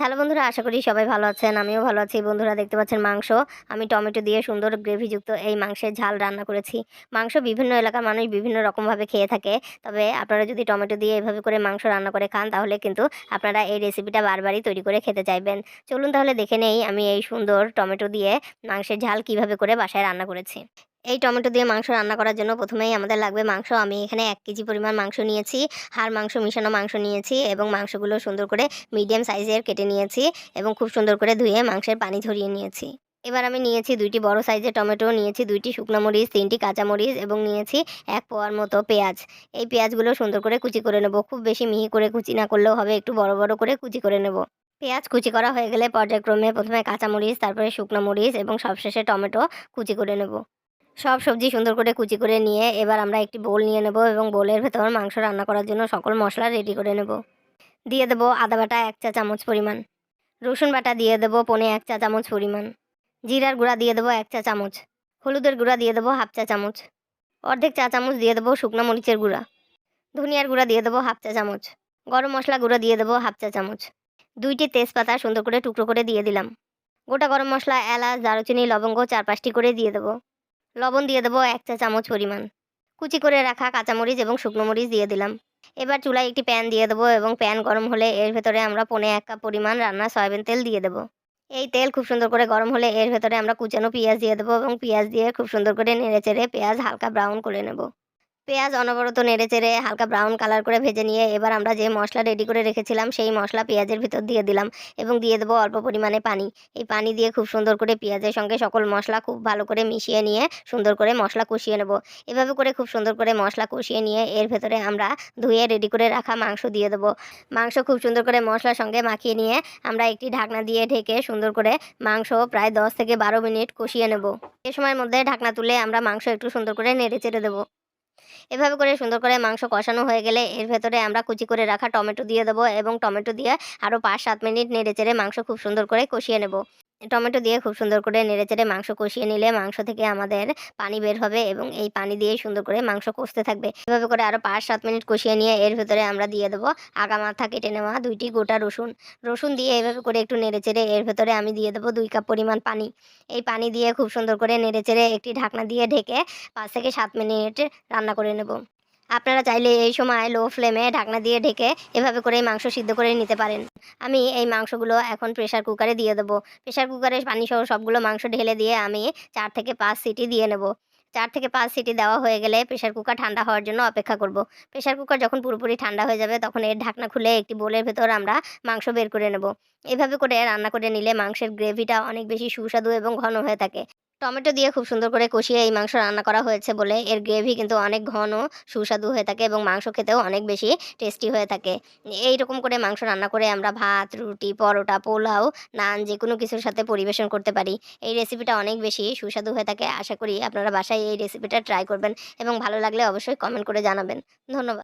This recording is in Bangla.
হ্যালো বন্ধুরা, আশা করি সবাই ভালো আছেন। আমিও ভালো আছি। বন্ধুরা দেখতে পাচ্ছেন মাংস। আমি টমেটো দিয়ে সুন্দর গ্রেভিযুক্ত এই মাংসের ঝাল রান্না করেছি। মাংস বিভিন্ন এলাকার মানুষ বিভিন্ন রকমভাবে খেয়ে থাকে। তবে আপনারা যদি টমেটো দিয়ে এভাবে করে মাংস রান্না করে খান তাহলে কিন্তু আপনারা এই রেসিপিটা বারবারই তৈরি করে খেতে চাইবেন। চলুন তাহলে দেখে নেই আমি এই সুন্দর টমেটো দিয়ে মাংসের ঝাল কিভাবে করে বাসায় রান্না করেছি। এই টমেটো দিয়ে মাংস রান্না করার জন্য প্রথমেই আমাদের লাগবে মাংস। আমি এখানে ১ কেজি পরিমাণ মাংস নিয়েছি। হাড় মাংস মিশানো মাংস নিয়েছি এবং মাংসগুলো সুন্দর করে মিডিয়াম সাইজের কেটে নিয়েছি এবং খুব সুন্দর করে ধুয়ে মাংসের পানি ঝরিয়ে নিয়েছি। এবার আমি নিয়েছি ২টি বড় সাইজের টমেটো, নিয়েছি ২টি শুকনো মরিচ, ৩টি কাঁচামরিচ এবং নিয়েছি ১ পোয়ার মতো পেঁয়াজ। এই পেঁয়াজগুলো সুন্দর করে কুচি করে নেব। খুব বেশি মিহি করে কুচি না করলেও হবে, একটু বড় বড় করে কুচি করে নেব। পেঁয়াজ কুচি করা হয়ে গেলে পর্যায়ক্রমে প্রথমে কাঁচামরিচ, তারপরে শুকনো মরিচ এবং সবশেষে টমেটো কুচি করে নেব। সব সবজি সুন্দর করে কুচি করে নিয়ে এবার আমরা একটি বোল নিয়ে নেব এবং বোলের ভেতর মাংস রান্না করার জন্য সকল মশলা রেডি করে নেব। দিয়ে দেব আদা বাটা ১ চা চামচ পরিমাণ, রসুন বাটা দিয়ে দেব পৌনে ১ চা চামচ পরিমাণ, জিরার গুঁড়া দিয়ে দেব ১ চা চামচ, হলুদের গুঁড়া দিয়ে দেব 1/2 চা চামচ, অর্ধেক চা চামচ দিয়ে দেব শুকনো মরিচের গুঁড়া, ধনিয়ার গুঁড়া দিয়ে দেব 1/2 চা চামচ, গরম মশলা গুঁড়া দিয়ে দেব 1/2 চা চামচ, ২টি তেজপাতা সুন্দর করে টুকরো করে দিয়ে দিলাম। গোটা গরম মশলা, এলাচ, দারুচিনি, লবঙ্গ ৪-৫টি করে দিয়ে দেব। লবণ দিয়ে দেবো ১ চা চামচ পরিমাণ। কুচি করে রাখা কাঁচামরিচ এবং শুকনো মরিচ দিয়ে দিলাম। এবার চুলায় একটি প্যান দিয়ে দেবো এবং প্যান গরম হলে এর ভেতরে আমরা পৌনে ১ কাপ পরিমাণ রান্না সয়াবিন তেল দিয়ে দেবো। এই তেল খুব সুন্দর করে গরম হলে এর ভেতরে আমরা কুচানো পেঁয়াজ দিয়ে দেবো এবং পেঁয়াজ দিয়ে খুব সুন্দর করে নেড়েচেড়ে পেঁয়াজ হালকা ব্রাউন করে নেব। পেঁয়াজ অনবরত নেড়েচেড়ে হালকা ব্রাউন কালার করে ভেজে নিয়ে এবার আমরা যে মশলা রেডি করে রেখেছিলাম সেই মশলা পেঁয়াজের ভিতর দিয়ে দিলাম এবং দিয়ে দেবো অল্প পরিমাণে পানি। এই পানি দিয়ে খুব সুন্দর করে পেঁয়াজের সঙ্গে সকল মশলা খুব ভালো করে মিশিয়ে নিয়ে সুন্দর করে মশলা কষিয়ে নেব। এভাবে করে খুব সুন্দর করে মশলা কষিয়ে নিয়ে এর ভেতরে আমরা ধুয়ে রেডি করে রাখা মাংস দিয়ে দেবো। মাংস খুব সুন্দর করে মশলার সঙ্গে মাখিয়ে নিয়ে আমরা একটি ঢাকনা দিয়ে ঢেকে সুন্দর করে মাংস প্রায় ১০ থেকে ১২ মিনিট কষিয়ে নেব। এ সময়ের মধ্যে ঢাকনা তুলে আমরা মাংস একটু সুন্দর করে নেড়েচেড়ে দেবো। এভাবে করে সুন্দর করে মাংস কষানো হয়ে গেলে এর ভেতরে আমরা কুচি করে রাখা টমেটো দিয়ে দেবো এবং টমেটো দিয়ে আরও ৫-৭ মিনিট নেড়েচেড়ে মাংস খুব সুন্দর করে কষিয়ে নেব। টমেটো দিয়ে খুব সুন্দর করে নেড়েচেড়ে মাংস কষিয়ে নিলে মাংস থেকে আমাদের পানি বের হবে এবং এই পানি দিয়ে সুন্দর করে মাংস কষতে থাকবে। এভাবে করে আরও ৫-৭ মিনিট কষিয়ে নিয়ে এর ভেতরে আমরা দিয়ে দেবো আগা মাথা কেটে নেওয়া ২টি গোটা রসুন। রসুন দিয়ে এভাবে করে একটু নেড়েচেড়ে এর ভেতরে আমি দিয়ে দেবো ২ কাপ পরিমাণ পানি। এই পানি দিয়ে খুব সুন্দর করে নেড়েচেড়ে একটি ঢাকনা দিয়ে ঢেকে ৫ থেকে ৭ মিনিট রান্না করে নেব। আপনারা চাইলে এই সময় লো ফ্লেমে ঢাকনা দিয়ে ঢেকে এভাবে করে মাংস সিদ্ধ করে নিতে পারেন। আমি এই মাংসগুলো এখন প্রেসার কুকারে দিয়ে দেবো। প্রেসার কুকারে পানিসহ সবগুলো মাংস ঢেলে দিয়ে আমি ৪ থেকে ৫ সিটি দিয়ে নেব। ৪ থেকে ৫ সিটি দেওয়া হয়ে গেলে প্রেসার কুকার ঠান্ডা হওয়ার জন্য অপেক্ষা করব। প্রেসার কুকার যখন পুরোপুরি ঠান্ডা হয়ে যাবে তখন এর ঢাকনা খুলে একটি বোলের ভেতর আমরা মাংস বের করে নেব। এভাবে করে রান্না করে নিলে মাংসের গ্রেভিটা অনেক বেশি সুস্বাদু এবং ঘন হয়ে থাকে। টমেটো দিয়ে খুব সুন্দর করে কষিয়ে এই মাংস রান্না করা হয়েছে বলে এর গ্রেভি কিন্তু অনেক ঘন সুস্বাদু হয়ে থাকে এবং মাংস খেতেও অনেক বেশি টেস্টি হয়ে থাকে। এইরকম করে মাংস রান্না করে আমরা ভাত, রুটি, পরোটা, পোলাও, নান যেকোনো কিছুর সাথে পরিবেশন করতে পারি। এই রেসিপিটা অনেক বেশি সুস্বাদু হয়ে থাকে। আশা করি আপনারা বাসায় এই রেসিপিটা ট্রাই করবেন এবং ভালো লাগলে অবশ্যই কমেন্ট করে জানাবেন। ধন্যবাদ।